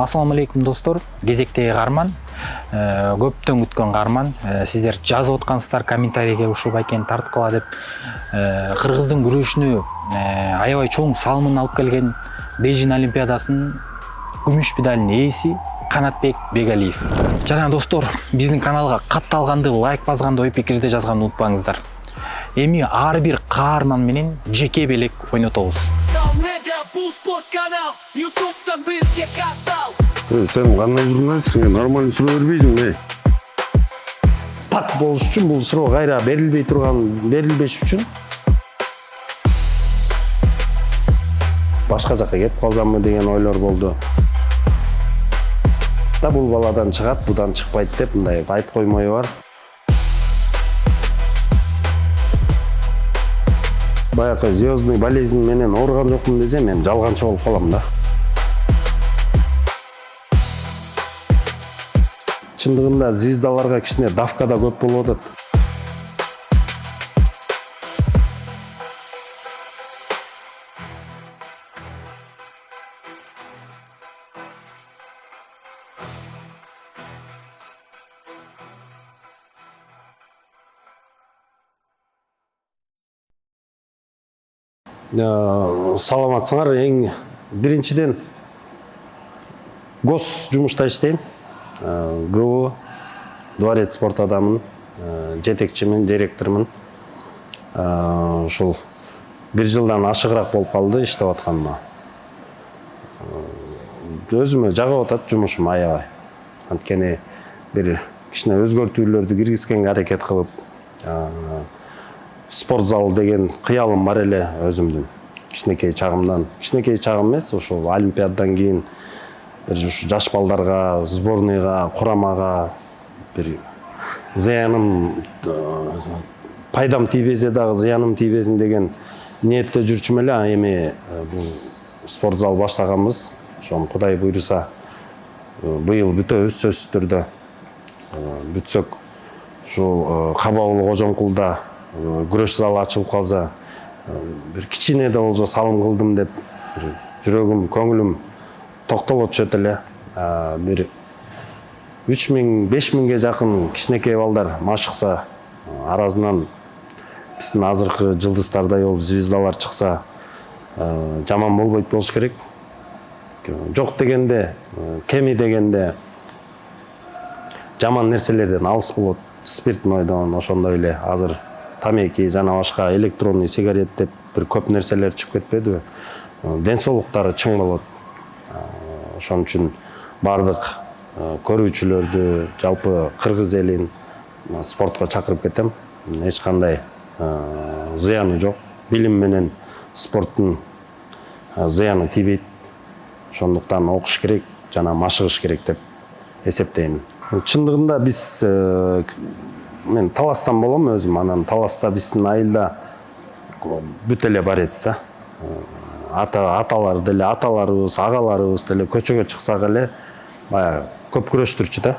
Ассаламу алейкум достор, кезектегі Қарман, көптен күткен Қарман. Сіздер жазып отқансыздар, комментарийге ушул байкен тарткыла деп, кыргыздын күрөшүнө аябай чоң салымын алып келген Бейжің Олимпиадасынын күмүш медалинин ээси Канатбек Бегалиев. Жана достор, биздин каналга катталганды, лайк басганды, ой пикирди жазганды унутпаңыздар. Эми ар бир каарман менен жеке белек ойнотобуз. Sen qanday jurnalistсің, нормально суроо бербейсиң. Так болуш үчүн бул суроо кайра берилбеш үчүн башка жакка кетип калсамбы деген ойлор болду. Да бул баладан чыгат, будан чыкпайт деп мындай айтып коймою бар. Баягы звездный болезнь менен ооруган жокмун десем, мен жалганчы болуп калам да. Чындыгында звездаларга кичине давка да көп болуп атат. Саламатсыңар. Эң биринчиден гос жумушта иштейм. ГУ Дворец спорт адамын, жетекчимин, директормун. Ушул бир жылдан ашыгыраак болуп калды иштеп атканыма. Өзүмө жагып атат жумушум аябай. Анткени бир кичине өзгөртүүлөрдү киргизгенге аракет кылып, спорт зал деген кыялым бар эле өзүмдүн. Кичинекей чагымдан, кичинекей чагым эмес, ушул Олимпиададан кийин бир жаш балдарга, сборныйга, курамага бир зыяным, пайдам тийбесе дагы зыяным тийбесин деген ниетте жүрчүм эле. Эми бул спорт зал баштаганбыз. Ошону Кудай буйруса быйыл бүтөбүз сөзсүз түрдө. Бүтсөк ушул Кабаулы Кожомкулда күрөш залы ачылып калса, бир кичине да болсо салым кылдым деп жүрөгүм, көңүлүм токтолуп өтүшөт эле. Бир 3000-5000ге жакын кичинекей балдар машыкса, арасынан биздин азыркы жылдыздардай болуп звездалар чыкса, жаман болбойт болуш керек. Жок дегенде, кеми дегенде жаман нерселерден алыс болот. Спиртнойдон, ошондой эле азыр тамеки жана башка электронный сигарет деп бир көп нерселер чыгып кетпедиби? Ден соолуктары чың болот. Ошон үчүн бардык көрүүчүлөрдү, жалпы кыргыз элин спортко чакырып кетем. Эч кандай зыяны жок. Билим менен спорттун зыяны тийбейт. Ошондуктан окуш керек жана машыгыш керек деп эсептейм. Чындыгында биз мен Таластан болом өзүм. Анан Таласта биздин айылда бүт эле борец да. Аталар деле, аталарыбыз, агаларыбыз деле көчөгө чыксак эле баягы көп күрөштүрчү да.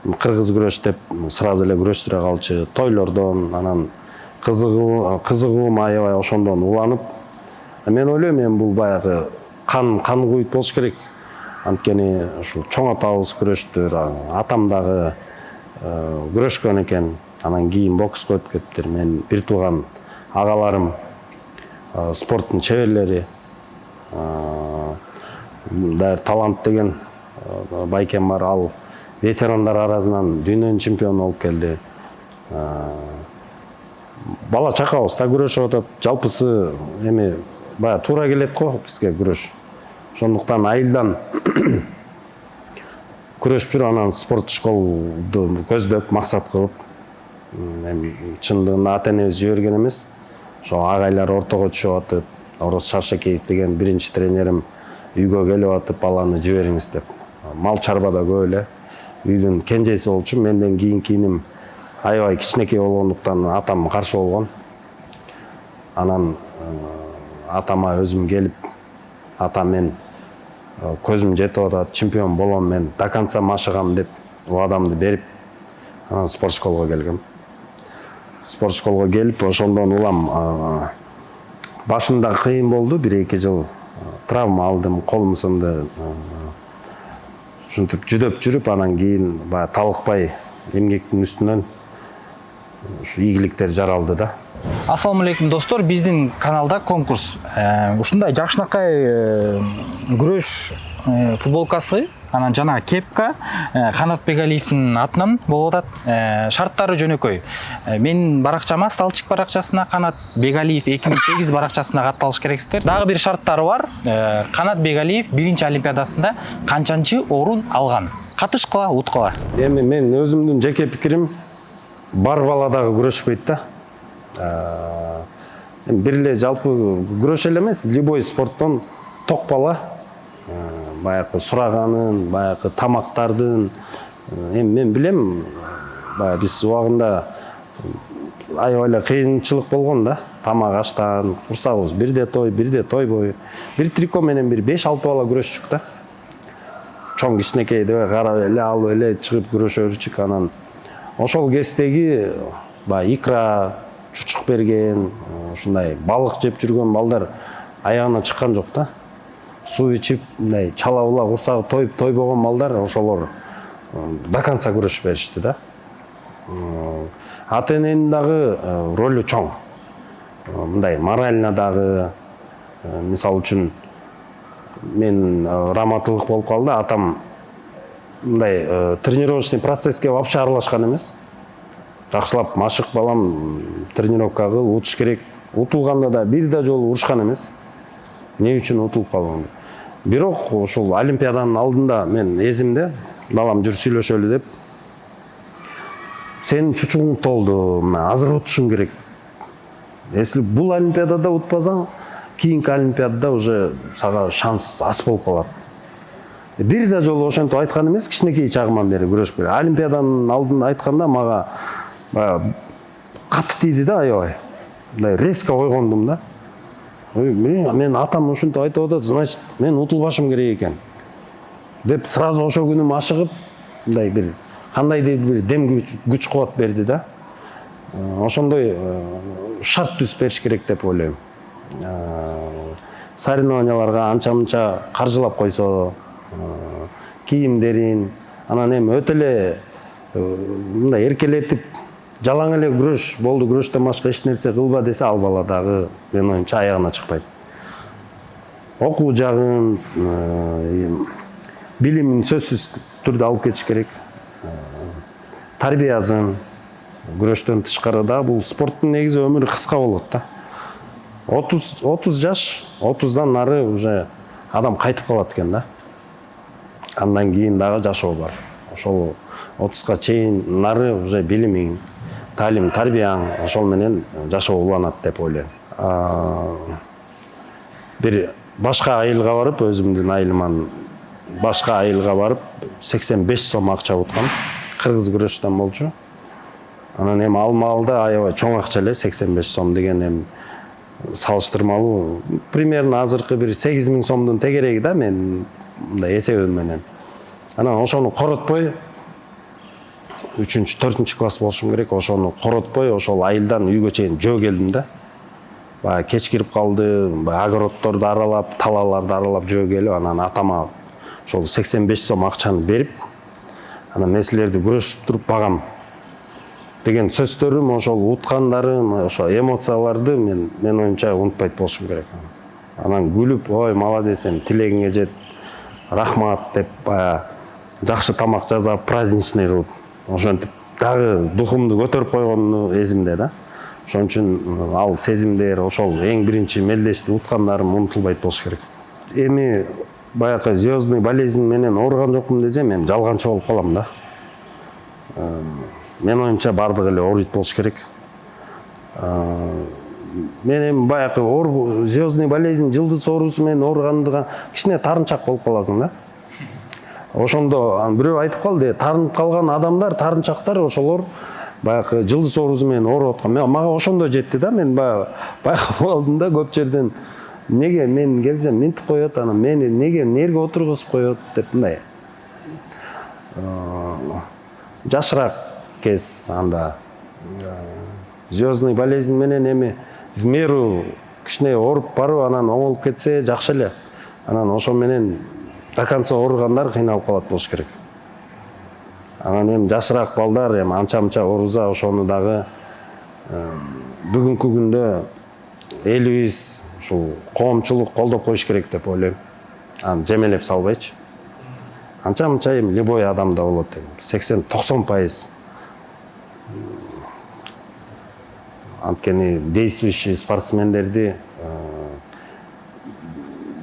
Кыргыз күрөш деп сразу эле күрөштүрө калчу. Тойлордон, анан кызыгуум аябай ошондон уланып. Мен ойлойм, мен бул баягы кан куйут болуш керек. Анткени ушул чоң атабыз күрөштүр, атам дагы күрөшкөн экен. Анан кийин бокска өтүп кетиптир. Мен бир тууган агаларым спорттун чеберлери, Дайыр Талант деген байкем бар, ал ветерандар арасынан дүйнөнүн чемпиону болуп келди. Бала чакабыз да күрөшүп атат. Жалпысы эми бая туура келет го бизге күрөш. Ошондуктан айылдан күрөшүп жүрүп, анан спорт школду көздөп, максат кылып, эми чындыгында ата-энебиз жиберген эмес. Ошо агайлар ортого түшүп атып, Орос Шаршакеев деген биринчи тренерим үйгө келип атып, баланы жибериңиз деп. Мал чарбада көп эле. Үйдүн кенжеси болчу. Менден кийинки иним аябай кичинекей болгондуктан атам каршы болгон. Анан атама өзүм келип, ата мен көзүм жетип атат, чемпион болом, мен до конца машыгам деп убадамды берип, анан спорт школго келгем. Спорт школго келип, ошондон улам башында кыйын болду, 1-2 жыл травма алдым, колум сынды. ушинтип жүдөп жүрүп анан кийин баягы талыкпай эмгектин үстүнөн ушу ийгиликтер жаралды да. Ассаламу алейкум достор, биздин каналда конкурс. Ушундай жакшынакай күрөш футболкасы, анан жана кепка Канат Бегалиевдин атынан болуп атат. Шарттары жөнөкөй. Менин баракчама, Сталчик баракчасына, Канат Бегалиев 2008 баракчасына катталыш керексиздер. Дагы бир шарттары бар. Канат Бегалиев 1-чи олимпиадасында канчанчы орун алган? Катышкыла, уткыла. Эми мен өзүмдүн жеке пикирим, бар бала дагы күрөшпөйт да. Бир эле жалпы күрөш эле эмес, любой спорттон ток бала баягы сураганын, баягы тамактардын, эми мен билем, баягы биз убагында аябай эле кыйынчылык болгон да. Тамак аштан, курсагыбыз бирде тойбой. Бир трико менен бир 5-6 бала күрөшчүк да. Чоң кичинекей деп карап эле алып эле чыгып күрөшөрчүк. Анан ошол кездеги баягы икра, чучук берген, ушундай балык жеп жүргөн балдар аягына чыккан жок да. Суу ичип, мындай чала-була курсагы тоюп тойбогон балдар ошолор до конца күрөшүп беришти да. Ата-эненин дагы ролу чоң. Мындай морально дагы, мисалы үчүн мен раматылык болуп калды, атам мындай тренировочный процесске вообще аралашкан эмес. Жакшылап машык балам тренировка кыл, утуш керек. Утулганда да бир да жолу урушкан эмес. Не үчүн утулуп калган? Бирок ушул олимпиаданын алдында мен эзимде, балам жүр сүйлөшөлү деп. Сенин чучугуң толду, мына азыр утушуң керек. Если бул олимпиадада утпасаң, кийинки олимпиадада уже сага шанс аз болуп калат. Бир да жолу ошентип айткан эмес, кичинекей чагыман бери күрөшпөй. Олимпиаданын алдында айтканда мага катты тийди да аябай. Мындай резко койгондум да. Мен атам ушинтип айтып атат, значит, мен утулбашым керек экен. Деп сразу ошо күнү машыгып, мындай бир кандайдыр бир дем күч кубат берди да. Ошондой шарт түзүп бериш керек деп ойлойм. Соревнованияларга анча-мынча каржылап койсо, кийимдерин, анан эми өтө эле мындай эркелетип, жалаң эле күрөш болду, күрөштөн башка эч нерсе кылба десе, ал бала дагы менин оюмча аягына чыкпайт. Окуу жагын, билимин сөзсүз түрдө алып кетиш керек. Тарбиясын, күрөштөн тышкары да бул спорттун негизи өмүрү кыска болот да. 30 жаш, 30дан нары уже адам кайтып калат экен да. Андан кийин дагы жашоо бар. Ошол 30га чейин нары уже билимиң, талим, тарбияң ошол менен жашоо уланат деп ойлойм. Бир башка айылга барып, өзүмдүн айылыман башка айылга барып 85 сом акча уткам. Кыргыз күрөштөн болчу. Анан эми ал маалда аябай чоң акча эле, 85 сом деген эми салыштырмалуу. Примерно азыркы бир 8000 сомдун тегереги да мен мындай эсебим менен. Анан ошону коротпой 3-4 класс болушум керек, ошону коротпой ошол айылдан үйгө чейин жөө келдим да. Баягы кеч кирип калды, огороддорду аралап, талааларды аралап жөө келип, анан атама ошол 85 сом акчаны берип, анан мен силерди күрөшүп туруп багам деген сөздөрүм, ошол уткандарым, ошо эмоцияларды мен оюмча унутпайт болушум керек. Анан күлүп, ой, молодец, тилегиңе жет, рахмат деп, жакшы тамак жасап, праздничный кылып, ошентип дагы духумду көтөрүп койгону эзимде да. Ошон үчүн ал сезимдер, ошол эң биринчи мелдешти уткандарым унутулбайт болуш керек. Эми баягы звездный болезнь менен ооруган жокмун десем, эми жалганчы болуп калам да. Мен оюмча бардыгы эле ооруйт болуш керек. Мен эми баягы звездный болезнь, жылдыз оорусу менен ооругандыга кичине тарынчак болуп каласың да. Ошондо бирөө айтып калды, тарынып калган адамдар, тарынчактар ошолор баягы жылдыз оорусу менен ооруп аткан. Мага ошондо жетти да, мен байкап алдым да көп жерден. Неге мен келсем минтип коет, анан мени неге отургузуп коет деп мындай. Жашыраак кез анда звездный болезнь менен эми в меру кичине ооруп барып, анан оңолуп кетсе жакшы эле. Анан ошо менен до конца ооругандар кыйналып калат болуш керек. Анан эми жашыраак балдар эми анча-мынча ооруза, ошону дагы бүгүнкү күндө элибиз ушул коомчулук колдоп коюш керек деп ойлойм. Аны жемелеп салбайчы. Анча-мынча эми любой адамда болот эми 80-90%. Анткени действующий спортсмендерди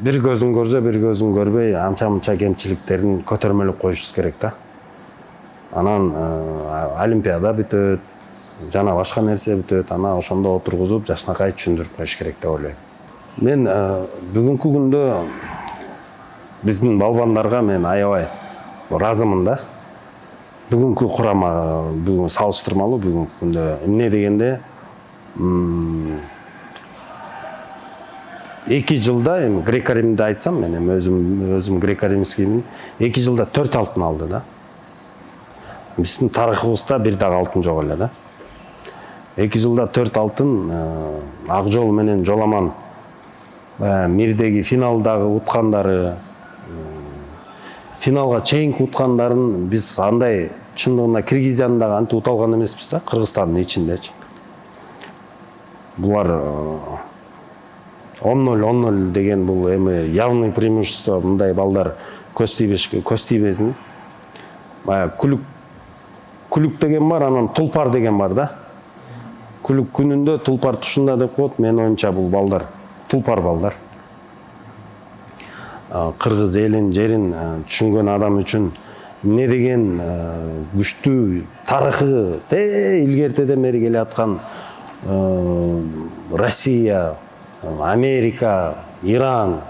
бир көзүн көрсө, бир көзүн көрбөй, анча-мынча кемчиликтерин көтөрмөлөп коюшубуз керек да. Анан олимпиада бүтөт, жана башка нерсе бүтөт, ана ошондо отургузуп жакшынакай түшүндүрүп коюш керек деп ойлойм. Мен бүгүнкү күндө биздин балбандарга мен аябай ыраазымын да. Бүгүнкү курама бүгүн салыштырмалуу бүгүнкү күндө эмне дегенде 2 жылда эми греко-римди айтсам, мен эми өзүм греко-римскиймин. 2 жылда 4 алтын алды да. Биздин тарыхыбызда бир дагы алтын жок эле да. 2 жылда 4 алтын, Акжол менен Жоламан мирдеги финалдагы уткандары, финалга чейинки уткандарын биз андай чындыгында Киргизиянын дагы антип ута алган эмеспиз да, Кыргызстандын ичиндечи. Булар 10-0 деген бул эми явный преимущество, мындай балдар көз тийбесин. Баягы күлүк деген бар, анан тулпар деген бар да. Күлүк күнүндө, тулпар тушунда деп коет. Мен оюмча бул балдар тулпар балдар. Кыргыз элин, жерин түшүнгөн адам үчүн эмне деген күчтүү тарыхы илгертеден бери келе аткан Россия, Америка, Иран,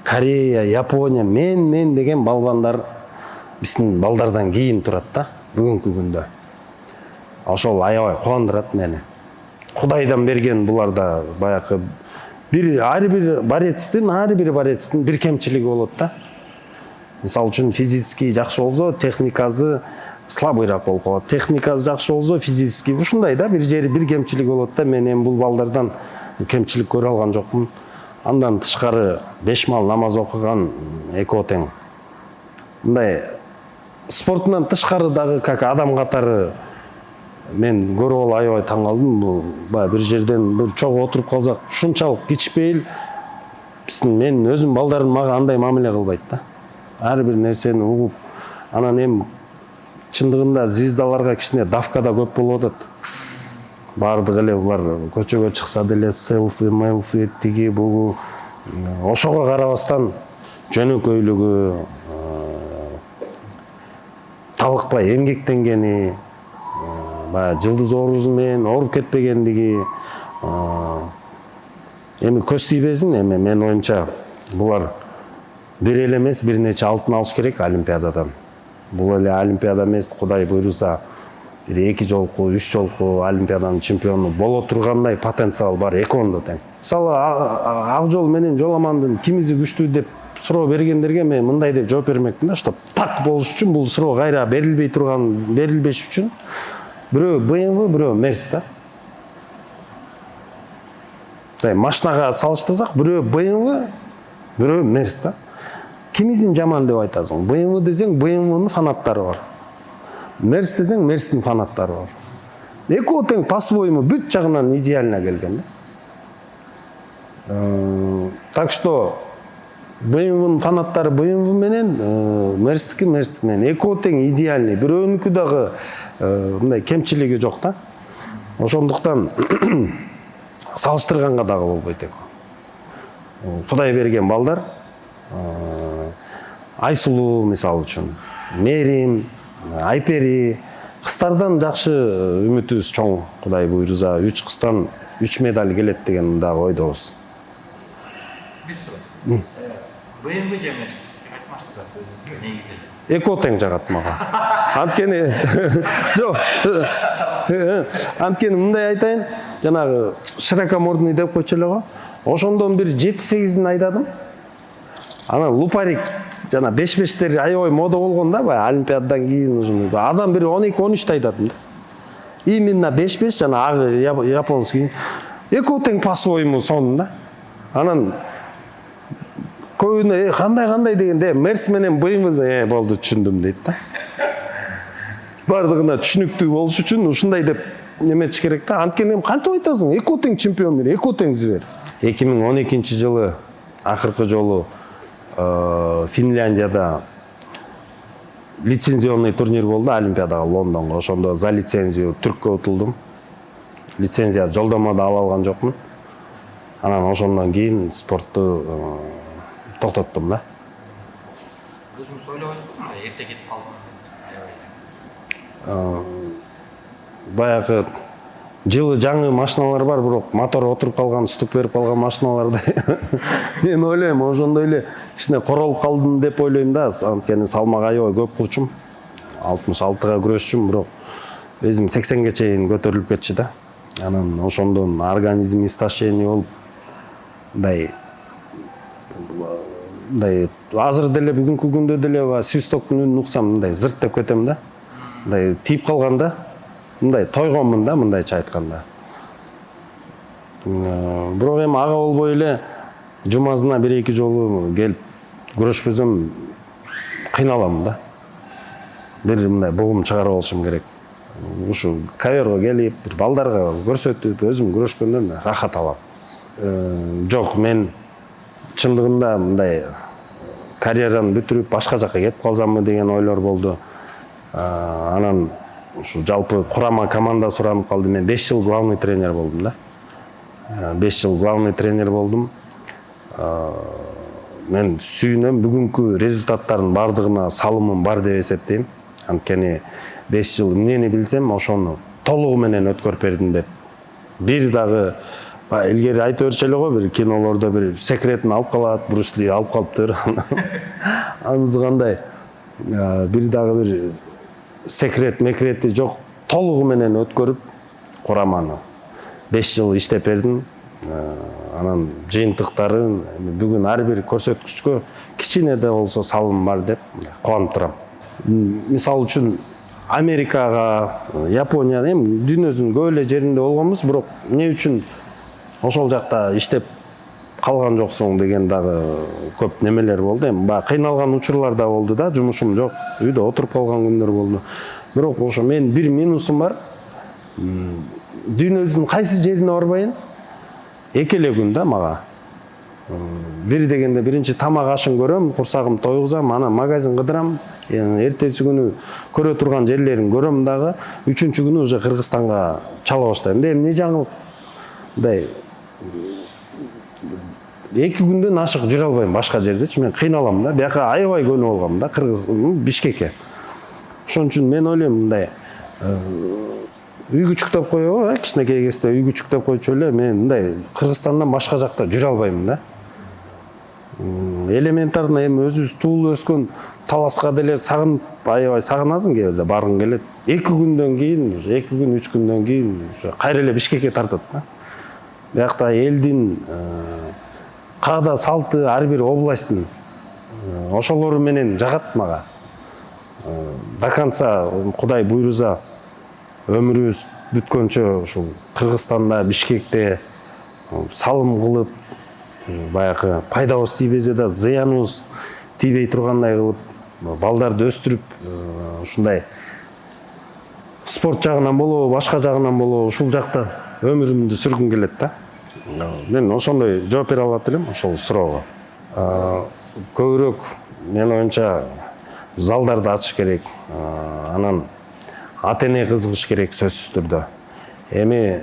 Корея, Япония, мен деген балбандар биздин балдардан кийин турат да бүгүнкү күндө. Ошол аябай кубандырат мени. Кудайдан берген буларда баягы ар бир барецтин бир кемчилиги болот да. Мисалы үчүн физически жакшы болсо, техникасы слабыйраак болуп калат. Техникасы жакшы болсо, физически ушундай да, бир жери бир кемчилиги болот да. Мен эми бул балдардан кемчилик көрө алган жокмун. Андан тышкары 5 мал намаз окуган экөө тең. Мындай спортунан тышкары дагы как адам катары мен көрүп алып аябай таң калдым. Баягы бир жерден бир чогуу отуруп калсак, ушунчалык кичпейил мен өзүм балдарым мага андай мамиле кылбайт да. Ар бир нерсени угуп, анан эми чындыгында звездаларга кичине давка да көп болуп атат. Бардык эле булар көчөгө чыкса деле селфи, мелфи, тиги бул ошого карабастан жөнөкөйлүгү, талыкпай эмгектенгени, баягы жылдыз оорузу менен ооруп кетпегендиги, эми көз тийбесин. Эми мен оюмча булар бир эле эмес, бир нече алтын алыш керек олимпиададан. Бул эле олимпиада эмес, Кудай буйруса бир 2 жолку, 3 жолку олимпиаданын чемпиону боло тургандай потенциал бар экөөндө тең. Мисалы Акжол менен Жоламандын кимиси күчтүү деп суроо бергендерге мен мындай деп жооп бермекмин да, что так болуш үчүн бул суроо кайра берилбеш үчүн бирөө BMW, бирөө Mercedes да. Машинага салыштырсак, бирөө BMW, бирөө Mercedes да. Кимисин жаман деп айтасың? BMW десең, BMW-нын фанаттары бар. Mercedes десең, Mercedes-тин фанаттары бар. Экөө тең по-своему бүт жагынан идеально келген да. Так что BMW-нын фанаттары BMW менен, Mercedes менен экөө тең идеальный. Бирөөнүкү дагы мындай кемчилиги жок да. Ошондуктан салыштырганга дагы болбойт экөө. Кудай берген балдар, Айсулуу мисалы үчүн, Мерим, Айпери, кыздардан жакшы үмүтүбүз чоң. Кудай буйруса 3 кыздан 3 медаль келет деген дагы ойдобуз. Бир суроо. BMW же Mercedes кайсы машина жагат өзүңүзгө негизи? Экөө тең жагат мага. Анткени жок. Анткени мындай айтайын, жанагы широкомордный деп койчу эле го. Ошондон бир 7-8-ин айдадым. Анан лупарик жана 5-5тер аябай мода болгон да, баягы олимпиададан кийин ушундай. Адам бир 12-13 айдадым да. Именно 5-5 жана агы японский. Экөө тең по-своему сонун да. Анан көбүнө кандай дегенде мерс менен быймыз болду түшүндүм дейт да. Бардыгына түшүнүктүү болуш үчүн ушундай деп неметиш керек да. Анткени кантип айтасың? Эки тең чемпион бер, эки тең звер. 2012 жылы акыркы жолу Финляндияда лицензионный турнир болду Олимпиадага, Лондонго. Ошондо за лицензию түрккө утулдум. Лицензия жолдомо да ала алган жокмун. Анан ошондон кийин спортту токтоттум да. Өзүңүз ойлобойсузбу, эрте кетип калдым аябай? Баягы жылы жаңы машиналар бар, бирок мотор отуруп калган, стук берип калган машиналарды мен ойлойм, ошондой эле кичине королуп калдым деп ойлойм да. Анткени салмак аябай көп курчум. 66га күрөшчүм, бирок өзүм 80ге чейин көтөрүлүп кетчү да. Анан ошондон организм истощение болуп, мындай азыр деле бүгүнкү күндө деле свистоктун үнүн уксам мындай зырт деп кетем да. Мындай тип калган да. Мындай тойгонмун да, мындайча айтканда. Бирок эми ага болбой эле жумасына 1-2 жолу келип күрөшпөсөм кыйналам да. Бир мындай бугум чыгарып алышым керек. Ушу каверго келип, бир балдарга көрсөтүп, өзүм күрөшкөндөн рахат алам. Жок, мен чындыгында мындай карьераны бүтүрүп башка жака кетип калсаммы деген ойлор болду. Анан ушу жалпы курама команда суранып калды. Мен 5 жыл главный тренер болдум да. 5 жыл главный тренер болдум. Мен сүйүнөм, бүгүнкү результаттардын бардыгына салымым бар деп эсептейм. Анткени 5 жыл эмнени билсем, ошону толугу менен өткөрүп бердим деп. Бир дагы илгери айта берчү эле го, бир кинолордо бир секретин алып калат, Брюс Ли алып калыптыр. Анысы кандай? Бир дагы бир секрети жок, толугу менен өткөрүп кураманы 5 жыл иштеп бердим. Анан жыйынтыктары бүгүн ар бир көрсөткүчкө кичине да болсо салым бар деп кубанып турам. Мисалы үчүн Америкага, Японияга, эми дүйнөдүн көп эле жеринде болгонбуз, бирок эмне үчүн ошол жакта иштеп калган жоксуң деген дагы көп немелер болду. Эми баягы кыйналган учурлар да болду да, жумушум жок, үйдө отуруп калган күндөр болду. Бирок ошо мен бир минусум бар. Дүйнөдүн кайсы жерине барбайын, эки эле күн да мага. Бир дегенде биринчи тамак ашын көрөм, курсагым тойгузам, анан магазин кыдырам, эртеси күнү көрө турган жерлерин көрөм дагы, үчүнчү күнү уже Кыргызстанга чала баштайм. Эмне жаңылык? Мындай 2 күндөн ашык жүрө албайм башка жердечи, мен кыйналам да. Бияка аябай көнүп алгам да, Кыргыз, Бишкекке. Ошон үчүн мен ойлойм, мындай үй күчүктөп коебу, кичинекей кезде үй күчүктөп койчу эле, мен мындай Кыргызстандан башка жакта жүрө албайм да. Элементарно эми өзүбүз туулуп өскөн Таласка деле сагынып, аябай сагынасың кээ бирде, баргың келет. 2 күндөн кийин, 2 күн, 3 күндөн кийин кайра эле Бишкекке тартат да. Биякта элдин каада салты, ар бир областтын ошолору менен жагат мага. До конца Кудай буйруза өмүрүбүз бүткөнчө ушул Кыргызстанда, Бишкекте салым кылып, баягы пайдабыз тийбесе да зыяныбыз тийбей тургандай кылып, балдарды өстүрүп, ушундай спорт жагынан болобу, башка жагынан болобу, ушул жакта өмүрүмдү сүргүм келет да. Мен ошондой жооп бере алат элем ошол суроого. Көбүрөөк мен оюнча залдарды ачыш керек, анан ата-эне кызыгыш керек сөзсүз түрдө. Эми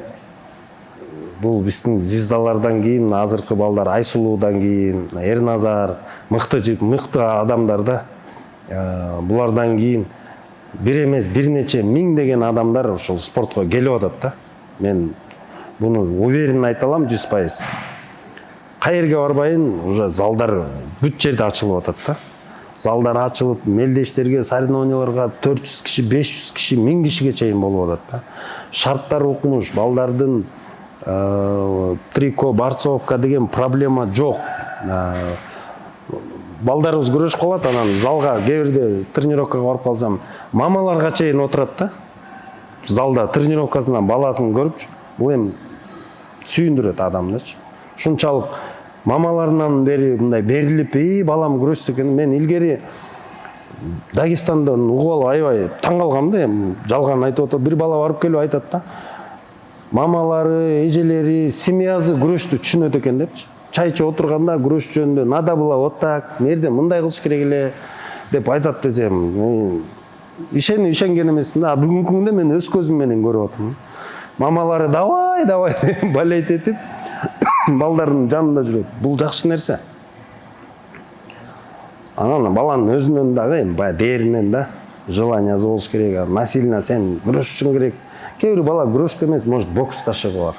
бул биздин звездалардан кийин, азыркы балдар Айсулуудан кийин, Эрназар, мыкты адамдар да. Булардан кийин бир эмес, бир нече миңдеген адамдар ошол спортко келип атат да. Мен буну уверен айта алам 100%. Кайерге барбайын, уже залдар бүт жерде ачылып атат да. Залдар ачылып, мелдештерге, соревнованияларга 400 киши, 500 киши, 1000 кишиге чейин болуп атат да. Шарттар укмуш, балдардын трико, борцовка деген проблема жок. Балдарыбыз күрөшүп калат, анан залга кээ бирде тренировкага барып калсам, мамаларга чейин отурат да. Залда тренировкасынан баласын көрүп, бул эми сүйүндүрөт адамдычы. Ушунчалык мамаларынан бери мындай берилип, балам күрөшсө экен. Мен илгери Дагестандан угуп алып аябай таң калгам да, жалган айтып атат. Бир бала барып келип айтат да, мамалары, эжелери, семьясы күрөштү түшүнөт экен депчи. Чай ичип отурганда күрөш жөнүндө надо было вот так, мэрде мындай кылыш керек эле деп айтат десем, ишенген эмесмин да. Бүгүнкү күндө мен өз көзүм менен көрүп атам. Мамалары давай деп болеть этип, балдардын жанында жүрөт. Бул жакшы нерсе. Анан баланын өзүнөн дагы баягы дээринен да желаниясы болуш керек. Насильно сен күрөшүшүң керек. Кээ бир бала күрөшкө эмес, может бокска чыгып бар.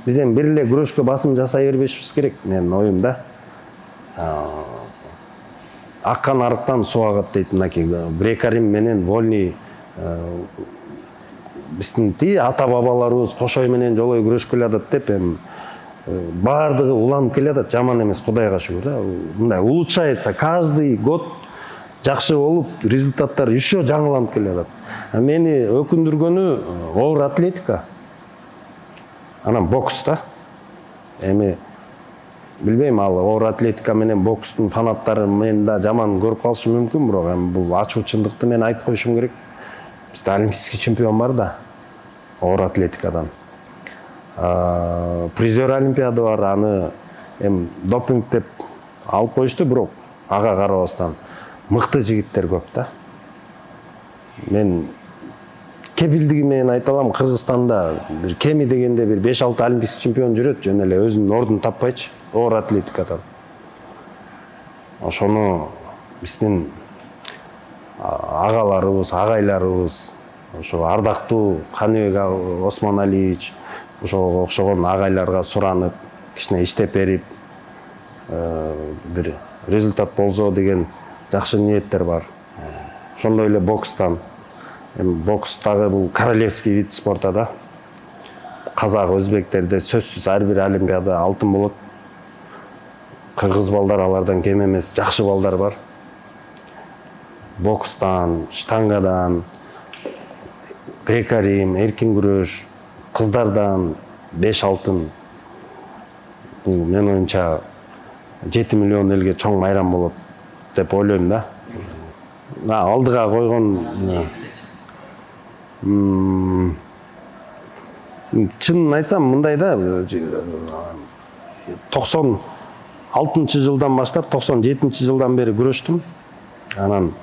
Биз эми бир эле күрөшкө басым жасай бербешибиз керек, менин оюм да. Аккан арыктан суу агат дейт, мынакей Грек-Рим менен вольный биздин ата бабаларыбыз кошой менен жолой күрөшүп келатат деп эми баардыгы уланып келатат. Жаман эмес, Кудайга шүгүр да. Мындай улучшается, каждый год жакшы болуп, результаттар еще жаңыланып келатат. Мени өкүндүргөнү оор атлетика, анан бокс да. Эми билбейм, ал оор атлетика менен бокстун фанаттары мени да жаман көрүп калышы мүмкүн, бирок эми бул ачуу чындыкты мен айтып коюшум керек. Бизде олимпийский чемпион бар да, оор атлетикадан. Призер олимпиада бар, аны эми допинг деп алып коюшту, бирок ага карабастан мыкты жигиттер көп да. Мен кепилдиги менен айта алам, Кыргызстанда бир кеми дегенде бир 5-6 олимпийский чемпион жүрөт, жөн эле өзүнүн ордун таппайчы оор атлетикадан. Ошону биздин агаларыбыз, агайларыбыз, ошо ардактуу Каныбек Осмоналиевич, ошого окшогон агайларга суранып, кичине иштеп берип, бир результат болсо деген жакшы ниеттер бар. Ошондой эле бокстан. Эми бокс дагы бул королевский вид спорта да. Казак, өзбектерде сөзсүз ар бир олимпиада алтын болот. Кыргыз балдар алардан кем эмес, жакшы балдар бар. Бокстан, штангадан, Грек-Рим, эркин күрөш, кыздардан 5 алтын. Бул мен оюмча 7 миллион элге чоң майрам болот деп ойлойм да. Алдыга койгон чынын айтсам мындай да, 96-жылдан баштап 97-жылдан бери күрөштүм. Анан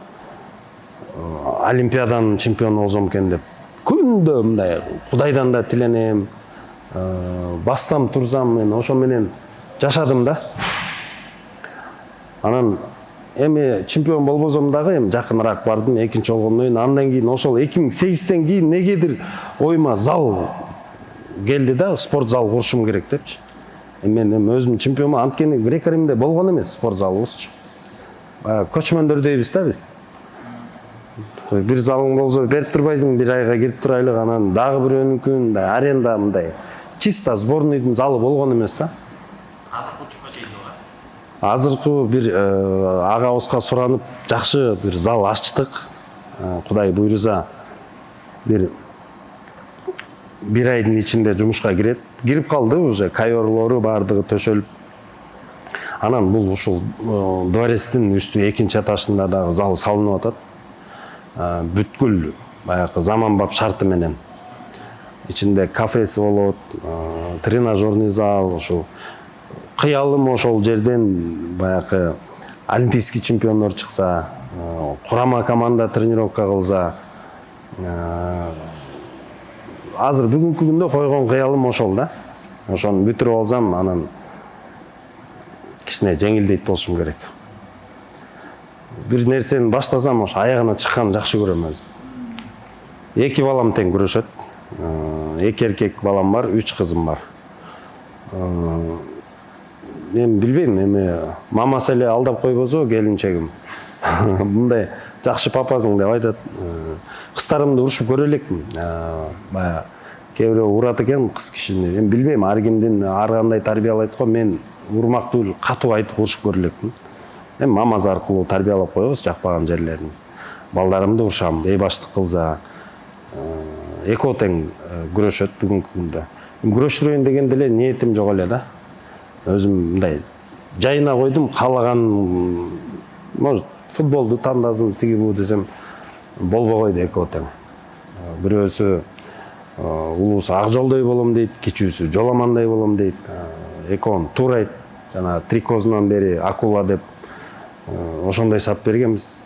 олимпиаданын чемпиону болсом экен деп күндө мындай Кудайдан да тиленем. Бассам турсам мен ошо менен жашадым да. Анан эми чемпион болбосом дагы эми жакыныраак бардым, экинчи болгондон кийин. Андан кийин ошол 2008-тен кийин негедир оюма зал келди да, спорт зал курушум керек депчи. Мен эми өзүм чемпионмун, анткени Грек-Римде болгон эмес спорт залыбызчы. Көчмөндөр дейбиз да биз. Бир залың болсо берип турбайсың, бир айга кирип турайлык, анан дагы бирөөнүкүн, аренда мындай. Чисто сборныйдын залы болгон эмес да. Азыркы бир агабызга суранып жакшы бир зал ачтык. Кудай буйруса бир айдын ичинде жумушка кирет. Кирип калды уже, коверлору баардыгы төшөлүп. Анан бул ушул дворецтин үстү экинчи этажында дагы зал салынып атат. Бүткүл баягы заманбап шарты менен. Ичинде кафеси болот, тренажерный зал, ушул кыялым ошол жерден баягы олимпийский чемпиондор чыкса, курама команда тренировка кылса, азыр бүгүнкү күндө койгон кыялым ошол да. Ошону бүтүрүп алсам, анан кичине жеңилдейт болушум керек. Бир нерсени баштасам, ошо аягына чыкканды жакшы көрөм өзүм. 2 балам тең күрөшөт. 2 эркек балам бар, 3 кызым бар. Мен билбейм, эми мамасы эле алдап койбосо келинчегим. Мындай жакшы папасың деп айтат. Кыздарымды урушуп көрө элекмин. Бая кээ бирөө урат экен кыз кишини. Эми билбейм, ар кимдин ар кандай тарбиялайт го, мен урмактуу катуу айтып урушуп көрө элекмин. Эми мамасы аркылуу тарбиялап коебуз жакпаган жерлерин. Балдарымды урушам, бейбаштык кылса. Экөө тең күрөшөт бүгүнкү күндө. Күрөштүрөйүн дегенде эле ниетим жок эле да. өзім мындай жайына қойдым, қалаған может футболды таңдасын тиги бу десем болбой койду экөө тең. Бирөөсү улуусу ак жолдой болом дейт, кичүүсү жоламандай болом дейт. Экөөнү туура айт. Жана трикозунан бери акула деп ошондой сап бергенбиз.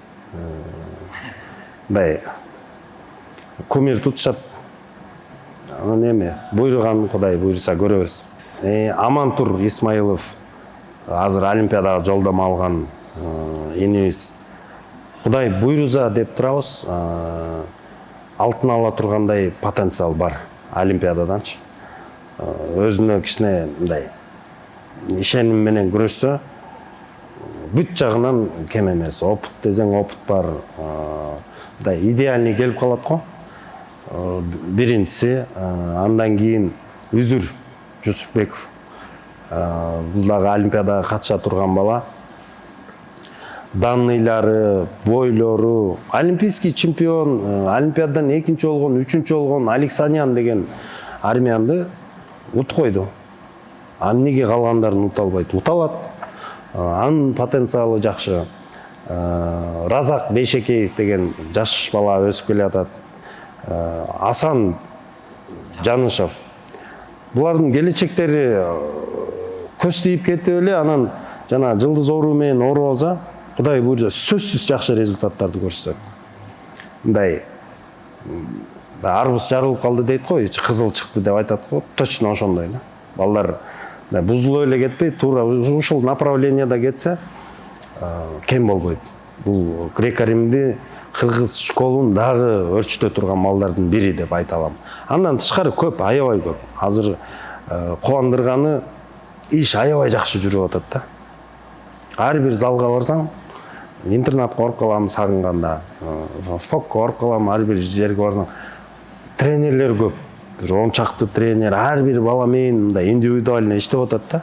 Мындай кумир тутушат. Анан эми буйруган Кудай буйруса көрөбүз. Амантур Исмаилов азыр Олимпиадага жолдомо алган энебиз. Кудай буйруза деп турабыз. Алтын ала тургандай потенциал бар Олимпиададанчы. Өзүнө кичине мындай ишеним менен күрөшсө, бүт жагынан кем эмес. Опыт десең опыт бар. Мындай идеальный келип калат го. Биринчиси, андан кийин Үзүр Жусупбеков. Бул дагы Олимпиадага катыша турган бала. Данныйлары, бойлору, олимпийский чемпион, Олимпиададан 2-нчи болгон, 3-нчи болгон Алексанян деген армянды утуп койду. Эмнеге калгандарын ута албайт? Уталат. Анын потенциалы жакшы. Разак Бейшекеев деген жаш бала өсүп келатат. Асан Жанышев. Булардын келечектери көз тийип кетип эле, анан жана жылдыз оору менен оорубаса, Кудай буйруса сөзсүз жакшы результаттарды көрсөтөт. Мындай арбыз жарылып калды дейт го, кызыл чыкты деп айтат го, точно ошондой. Балдар бузулуп эле кетпей, туура ушул направленияда кетсе, кем болбойт. Бул греко-римди кыргыз школун дагы өрчүтө турган балдардын бири деп айта алам. Андан тышкары көп, аябай көп. Азыр кубандырганы иш аябай жакшы жүрүп атат да. Ар бир залга барсаң, интернатка барып калам сагынганда, фокко барып калам, ар бир жерге барсаң, тренерлер көп. 10 чакты тренер, ар бир бала менен мындай индивидуально иштеп атат да.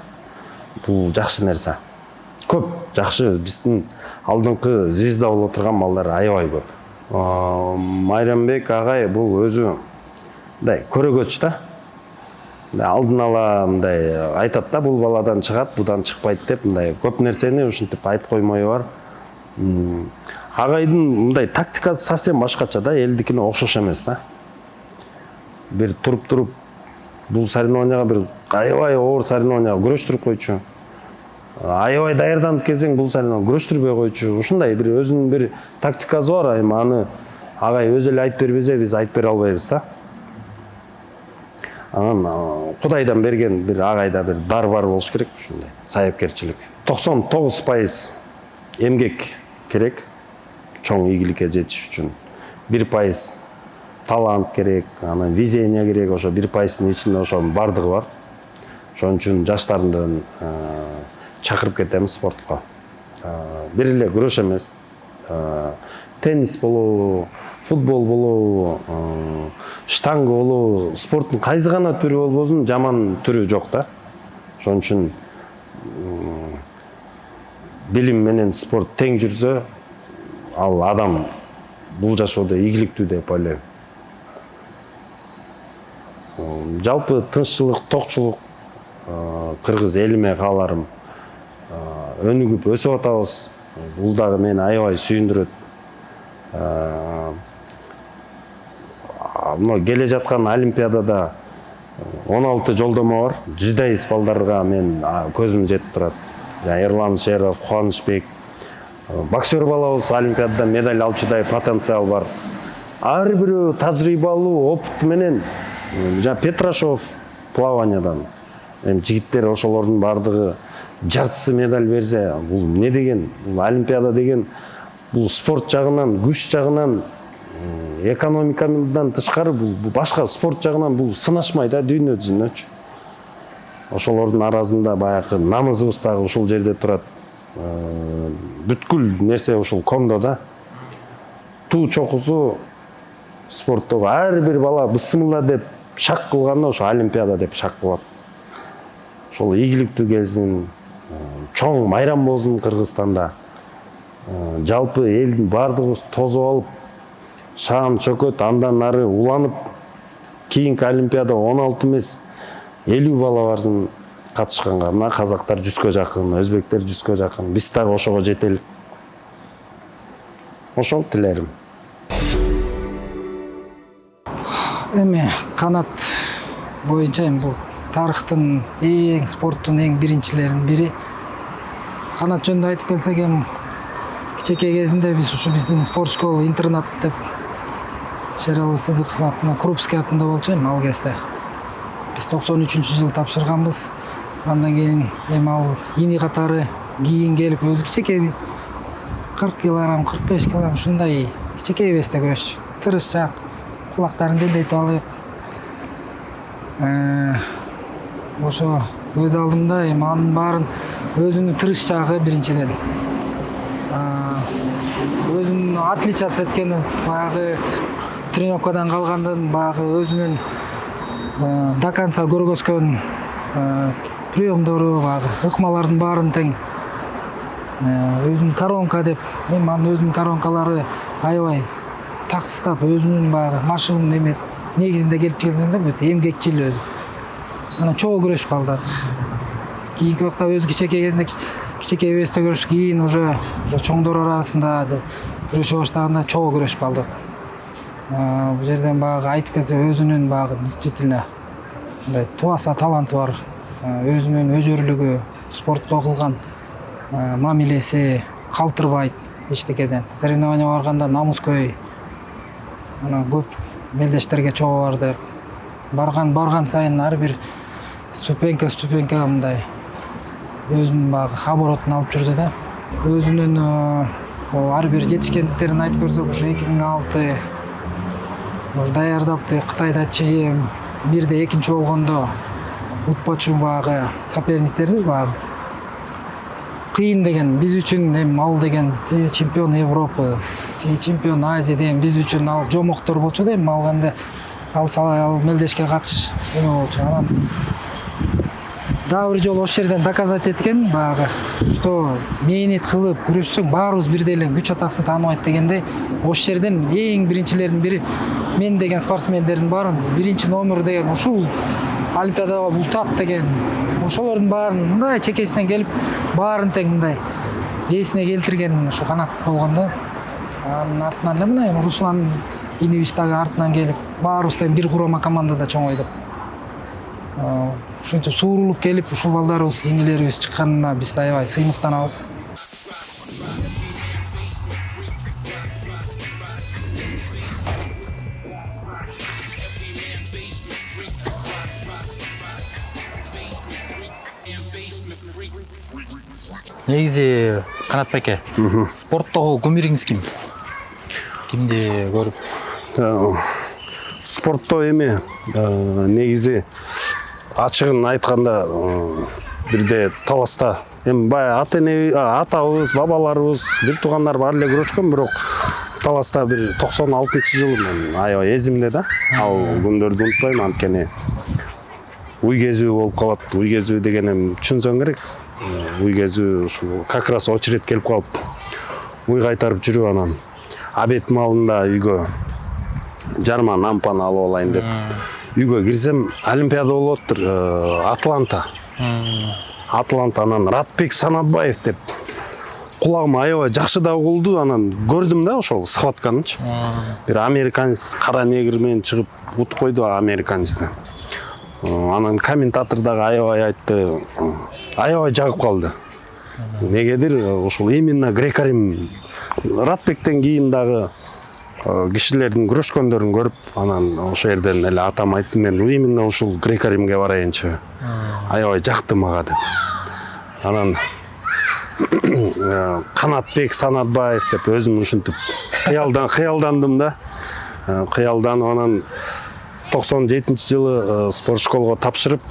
Бул жакшы нерсе. Көп жакшы биздин алдыңкы звезда боло турган балдар аябай көп. Майрамбек агай бул өзү мындай көрөгөч да. Алдын ала мындай айтат да, бул баладан чыгат, будан чыкпайт деп, мындай көп нерсени ушинтип айтып коймою бар. Агайдын мындай тактикасы совсем башкача да, элдикине окшош эмес да. Бир туруп бул соревнованияга бир аябай оор соревнованияга күрөштүрүп койчу. Аябай даярданып келсең бул соревнованияга күрөштүрбөй койчу. Ушундай бир өзүнүн бир тактикасы бар, эми аны агай өзү эле айтып бербесе, биз айтып бере албайбыз да. Анан Кудайдан берген бир агайда бир дар бар болуш керек, ушундай сайапкерчилик. 99% эмгек керек чоң ийгиликке жетиш үчүн. 1% талант керек, анан везение керек, ошо 1%-ын ичинде ошонун бардыгы бар. Ошон үчүн жаштарымдан чакырып кетем спортко. Бир эле күрөш эмес. Теннис болобу, футбол болобу, штанга болобу, спорттун кайсы гана түрү болбосун, жаман түрү жок да. Ошон үчүн билим менен спорт тең жүрсө, ал адам бул жашоодо ийгиликтүү деп ойлойм. Жалпы тынччылык, токчулук кыргыз элиме кааларым. Өнүгүп өсүп атабыз. Бул дагы мени аябай сүйүндүрөт. Мына келе жаткан Олимпиадада 16 жолдомо бар. Жүздөйүз балдарга мен көзүм жетип турат. Эрлан Шеров, Кубанычбек. Боксер балабыз Олимпиадада медаль алчудай потенциал бар. Ар бирөө тажрыйбалуу, опыт менен. Петрашов плаваниядан. Жигиттер ошолордун бардыгы жартысы медаль берсе, бул эмне деген? Бул Олимпиада деген бул спорт жагынан, күч жагынан, экономикадан тышкары бул башка спорт жагынан бул сынашмай да дүйнө жүзүнөчү. Ошолордун арасында баягы намызыбыз дагы ушул жерде турат. Бүткүл нерсе ушул комдо да. Туу чокусу спорттогу ар бир бала бысмылла деп шак кылганда ошо Олимпиада деп шак кылат. Ошол ийгиликтүү келсин, чоң майрам болсун Кыргызстанда. Жалпы элдин бардыгыбыз тозуп алып, шаам чөкөт, андан нары уланып, кийинки Олимпиада 16 эмес 50 бала барсын, катышканга. Мына казактар 100гө жакын, өзбектер 100гө жакын. Биз дагы ошого жетелик. Ошол тилерим. Эми канат боюнча бул тарыхтын спорттун биринчилеринин бири. Канат жөнүндө айтып келсек, кичинекей кезинде биз ушу биздин спорт школа интернат деп Шералы Сыдыков атына, Крупский атында болчу ал кезде. Биз 93-жылы тапшырганбыз. Андан кийин ал ини катары кийин келип өзү кичинекей 40 килограмм, 45 килограмм ушундай кичинекей весте күрөшчү. Тырышчаак, кулактарын делдетип алып. Ошо көз алдымда анын баарын өзүнүн тырышчаагы биринчиден. Өзүнүн отличаться эткени баягы тренировкадан калгандын баягы өзүнүн до конца көргөзгөн приемдору, баягы ыкмалардын баарын тең өзүнүн коронка деп, анын өзүнүн коронкалары аябай таксыздап өзүнүн баягы машыгынын негизинде келип келгенде өтө эмгекчил өзү. Анан чогуу күрөшүп калдык. Кийинки убакта өзү кичинекей кезинде кичинекей весте күрөшүп, кийин уже чоңдор арасында күрөшө баштаганда чогуу күрөшүп калдык. Бул жерден баягы айтып келсе өзүнүн баягы действительно мындай туаса таланты бар. Өзүнүн өжөрлүгү, спортко кылган мамилеси калтырбайт эчтекеден. Соревнованияга барганда намыскөй. Анан көп мелдештерге чогуу бардык. Барган сайын ар бир ступенька мындай өзүнүн баягы оборотун алып жүрдү да. Өзүнүн ар бир жетишкендиктерин айтып көрсөк, ушу 2006 даярдапты. Кытайда ЧМ 1-де 2-нчи болгондо утпачу баягы соперниктерди баягы кыйын деген биз үчүн ал деген чемпион Европы, чемпион Азия деген биз үчүн ал жомоктор болчу да, алганда ал мелдешке катыш болчу. Анан дагы бир жолу ошол жерден доказать эткен баягы, что мээнет кылып күрөшсөң баарыбыз бирдей эле күч атасын тааныбайт дегендей, ошол жерден биринчилердин бири мен деген спортсмендердин баарын биринчи номер деген ушул олимпиадага утат деген ошолордун баарын мындай чекесинен келип баарын тең мындай эсине келтирген ушу канат болгон да. Анын артынан эле мына Руслан Инибич дагы артынан келип баарыбыз тең бир курама командада чоңойдук. Ушинтип суурулуп келип ушул балдарыбыз, инилерибиз чыкканына биз аябай сыймыктанабыз. Негизи Канат байке, спорттогу кумириңиз ким? Кимди көрүп? Спортто негизи ачыгын айтканда бирде Таласта баягы атабыз, бабаларыбыз, бир туугандар баары эле күрөшкөн, бирок Таласта бир 96-жылы мен аябай эзимде да. Ал күндөрдү унутпайм, анткени уй кезүү болуп калат. Уй кезүү деген түшүнсөң керек. Уй кезүү ушул как раз очередь келип калып, уй кайтарып жүрүп, анан обед маалында үйгө жарма нампаны алып алайын деп үйгө кирсем, олимпиада болуп атыптыр, Атланта, анан Ратбек Санатбаев деп кулагыма аябай жакшы да угулду. Анан көрдүм да ошол схватканычы. Бир американец кара негр менен чыгып утуп койду, американецти. Анан комментатор дагы аябай айтты, аябай жагып калды. Негедир ушул именно грек-рим Ратбектен кийин дагы кишилердин күрөшкөндөрүн көрүп, анан ошол жерден эле атам айтты, мен именно ушул грек-римге барайынчы. Аябай жакты мага деп. Анан Канатбек Санатбаев деп өзүм ушинтип кыялдандым да. Кыялданып, анан 97-жылы спорт школго тапшырып,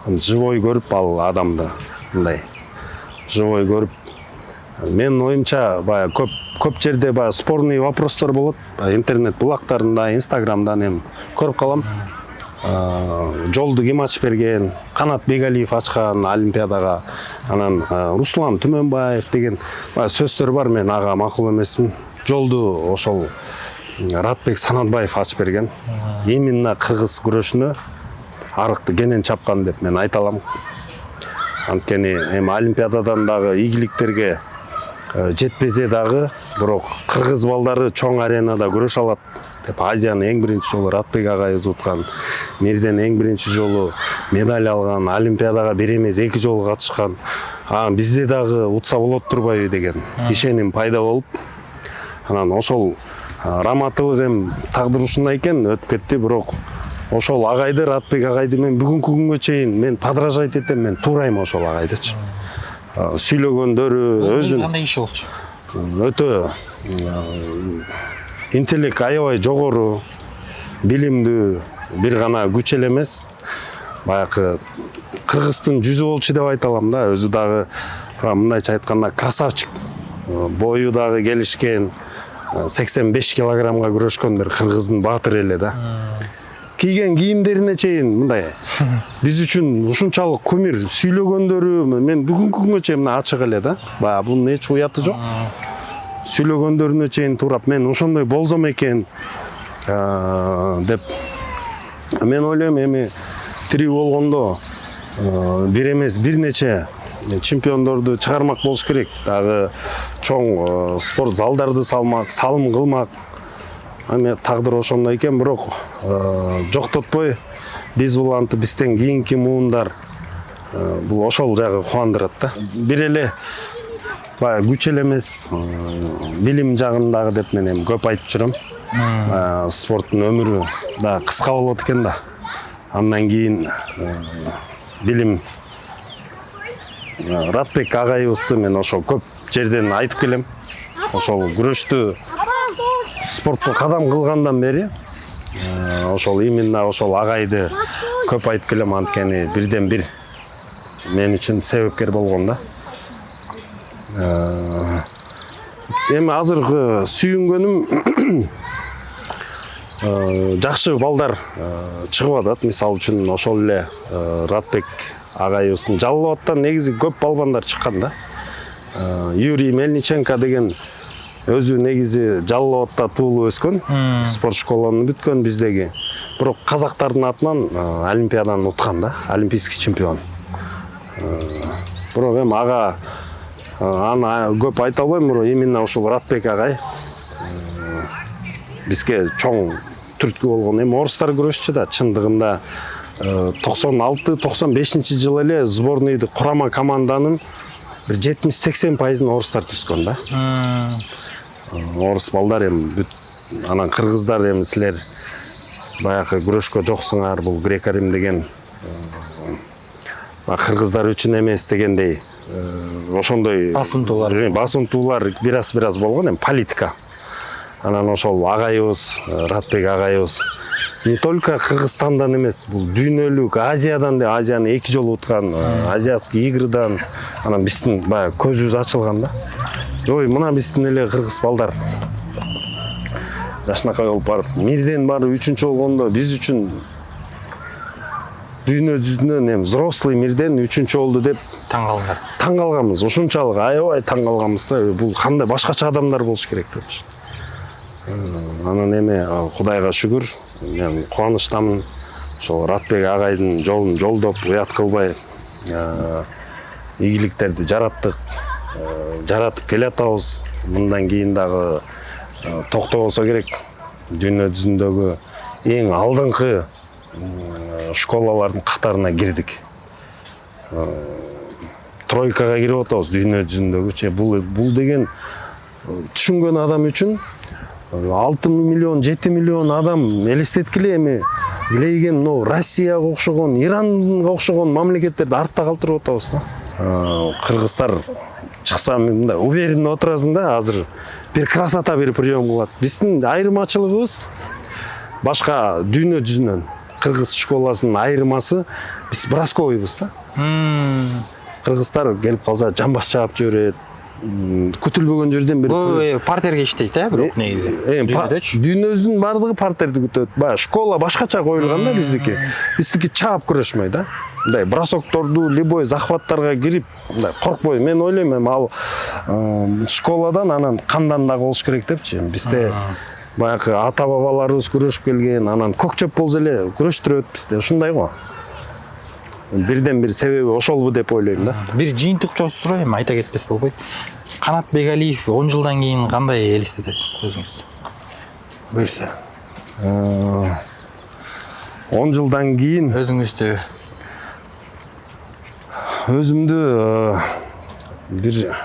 живой көрүп ал адамды, мындай живой көрүп, мен оюмча баягы көп жерде баягы спорный вопростор болот, интернет булактарында, инстаграмдан көрүп калам. Жолду ким ачып берген, Канат Бегалиев ачкан олимпиадага, анан Руслан Түмөнбаев деген сөздөр бар, мен ага макул эмесмин. Жолду ошол Ратбек Санатбаев ачып берген. Именно кыргыз күрөшүнө арыкты кенен чапкан деп мен айта алам. Анткени эми олимпиададан дагы ийгиликтерге жетпесе дагы, бирок кыргыз балдары чоң аренада күрөш алат деп Азиянын эң биринчи жолу Ратбек агайыбыз уткан, Мирден эң биринчи жолу медаль алган, олимпиадага бир эмес 2 жолу катышкан. Бизде дагы утса болот турбайбы деген ишеним пайда болуп, анан ошол раматыбыз эми тагдыр ушундай экен өтүп кетти, бирок ошол агайды, Ратбек агайды мен бүгүнкү күнгө чейин мен подражать этем, мен туурайм ошол агайдычы. Сүйлөгөндөрү өзүн кандай иши болчу? Өтө интеллект аябай жогору, билимдүү, бир гана күч эле эмес. Баягы Кыргыздын жүзү болчу деп айта алам да, өзү дагы мындайча айтканда красавчик. Бою дагы келишкен, 85 килограммга күрөшкөн бир кыргыздын баатыры эле да. Кийген кийимдерине чейин мындай биз үчүн ушунчалык кумир, сүйлөгөндөрү мен бүгүнкү күнгө чейин ачык эле да. Баягы бунун эч уяты жок. Сүйлөгөндөрүнө чейин туурап мен ошондой болсом экен деп мен ойлойм. Эми тирүү болгондо бир эмес бир нече чемпиондорду чыгармак болуш керек. Дагы чоң спорт залдарды салмак, салым кылмак. Эми тагдыр ошондой экен, бирок жоктотпой биз бул антып бизден кийинки муундар бул ошол жагы кубандырат да. Бир эле баягы күч эле эмес, билим жагындагы деп мен эми көп айтып жүрөм. Спорттун өмүрү да кыска болот экен да. Андан кийин билим Ратбек агайыбызды мен ошол көп жерден айтып келем. Ошол күрөштү спортто кадам кылгандан бери ошол именно ошол агайды көп айтып келем, анткени бирден бир мен үчүн себепкер болгон да. Эми азыркы сүйүнгөнүм жакшы балдар чыгып атат. Мисалы үчүн ошол эле Ратбек агайыбыздын Жалал-Абадтан негизи көп балбандар чыккан да. Юрий Мельниченко деген өзү негизи Жалал-Абадта туулуп өскөн, спорт школаны бүткөн биздеги. Бирок казактардын атынан олимпиаданы уткан да, олимпийский чемпион. Бирок эми ага аны көп айта албайм, бирок именно ушул Ратбек агай бизге чоң түрткү болгон. Эми орустар күрөшчү да, чындыгында 96-95 жылы эле сборныйды, курама команданын бир 70-80% орустар түзгөн да. Орус балдар эми анан кыргыздар эми силер баягы күрөшкө жоксуңар, бул греко-рим деген кыргыздар үчүн эмес дегендей ошондой басымтуулар бираз болгон, эми политика. Анан ошол агайыбыз, Ратбек агайыбыз не только Кыргызстандан эмес, бул дүйнөлүк Азиядан да, Азияны 2 жолу уткан, азиатский игрдан, анан биздин баягы көзүбүз ачылган да. Ой, мына биздин эле кыргыз балдар жашынакай болуп барып, Мирден барып 3-чү болгондо биз үчүн дүйнө жүзүнөн эми взрослый Мирден 3-чү болду деп таң калгандар. Таң калганбыз, ушунчалык аябай таң калганбыз да. Бул кандай башкача адамдар болуш керек депчи. Анан эми Кудайга шүгүр, мен кубанычтамын. Ошол Ратбек агайдын жолун жолдоп, уят кылбай ийгиликтерди жараттык, жаратып келатабыз. Мындан кийин дагы токтобосо керек. Дүйнө жүзүндөгү эң алдыңкы школалардын катарына кирдик. Тройкага кирип атабыз дүйнө жүзүндөгү. Бул деген түшүнгөн адам үчүн 6 миллион, 7 миллион адам элестеткиле эми илейген Россияга окшогон, Иранга окшогон мамлекеттерди артта калтырып атабыз да. Кыргыздар чыкса мындай уверенно отурасың да, азыр бир красота бир прием кылат. Биздин айырмачылыгыбыз башка дүйнө жүзүнөн. Кыргыз школасынын айырмасы биз бросковыйбыз да. Кыргыздар келип калса жамбас чаап жиберет. Күтүлбөгөн жерден бир партерге иштейт, бирок негизи. Дүйнөдүн бардыгы партерди күтөт. Баягы школа башкача коюлган да биздики. Биздики чаап күрөшмөй да. Мындай бросокторду, любой захваттарга кирип, мындай коркпой. Мен ойлойм, эми ал школадан анан кандан дагы болуш керек депчи. Бизде баягы ата-бабаларыбыз күрөшүп келген, анан көк чөп болсо эле күрөштүрөт бизде. Ушундай го. бирден бир себеби ошолбу деп ойлойм да. Бир жыйынтык суроо эми айта кетпес болбойт. Канат Бегалиев 10 жылдан кийин кандай элестетесиз өзүңүздү? Буюрса. 10 жылдан кийин Өзүңүздү өзүмдү бир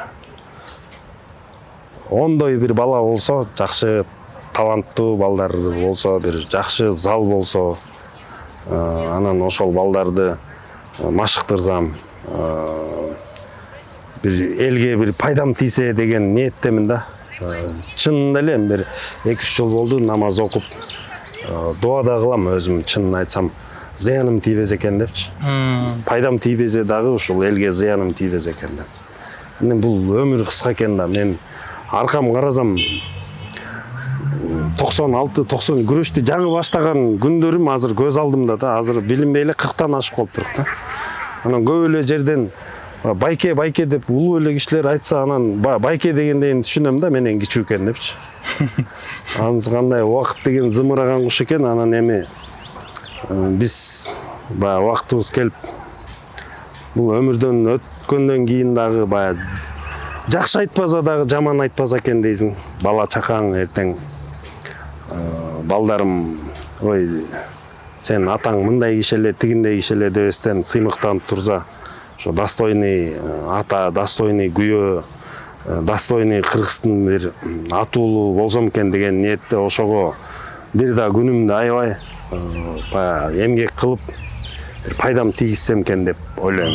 ондой бир бала болсо, жакшы таланттуу балдар болсо, бир жакшы зал болсо, анан ошол балдарды машыктырсам, бир элге бир пайдам тийсе деген ниеттемин да. Чынында эле бир 2-3 жыл болду намаз окуп, дуа да кылам өзүм, чынын айтсам, зыяным тийбес экен депчи. Пайдам тийбесе дагы ушул элге зыяным тийбес экен деп. Эми бул өмүр кыска экен да, мен аркам карасам 96-90 күрөштү жаңы баштаган күндөрүм азыр көз алдымда да. Азыр билинбей эле 40тан ашып калыптырык да. Анан көп эле жерден байке деп улуу эле кишилер айтса, анан байке дегенден түшүнөм да, менен кичүү экен депчи. Анысы кандай убакыт деген зымыраган куш экен, анан эми биз баягы убактыбыз келип бул өмүрдөн өткөндөн кийин дагы баягы жакшы айтпаса дагы жаман айтпаса экен дейсиң. Бала чакаң эртең балдарым, ой, сен атаң мындай киши эле, тигиндей киши эле дебестен сыймыктанып турса, ошо достойный ата, достойный күйөө, достойный Кыргыздын бир атуулу болсом экен деген ниетте ошого бир да күнүмдү аябай баягы эмгек кылып бир пайдам тийгизсем экен деп ойлойм.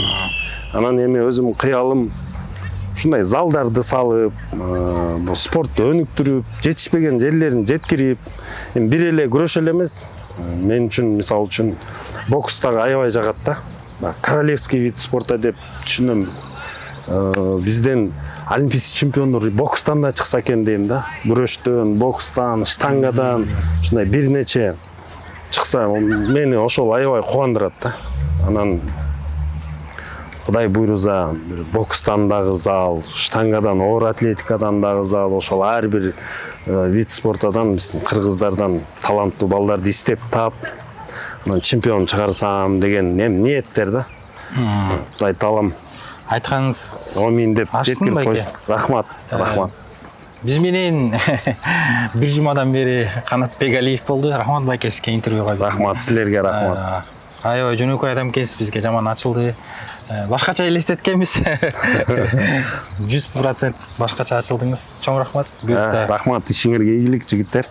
Анан эми өзүм кыялым ушундай залдарды салып, бул спортты өнүктүрүп, жетишпеген жерлерин жеткирип, эми бир эле күрөш эле эмес, мен үчүн мисалы үчүн бокс дагы аябай жагат да. Королевский вид спорта деп түшүнөм. Бизден олимпийский чемпиондор бокстан да чыкса экен дейм да. Күрөштөн, бокстан, штангадан, ушундай бир нече чыкса, мени ошол аябай кубандырат да. Анан Кудай буйруза, бир бокстан дагы зал, штангадан, оор атлетикадан дагы зал, ошол ар бир вид спортадан биздин кыргыздардан таланттуу балдарды издеп таап, анан чемпион чыгарсам деген ниеттер да. Кудай таалам айтканыңыз амин деп ашсын жеткирип байке. койсун. Рахмат, рахмат. Биз менен бир жумадан бери Канат Бегалиев болду. Рахмат байке, сизге интервьюга. Рахмат, силерге рахмат. Аябай жөнөкөй адам экенсиз, бизге жаман ачылды. Башкача элестеткенбиз. 100% башкача ачылдыңыз. Чоң рахмат. Рахмат, ишиңерге ийгилик жигиттер.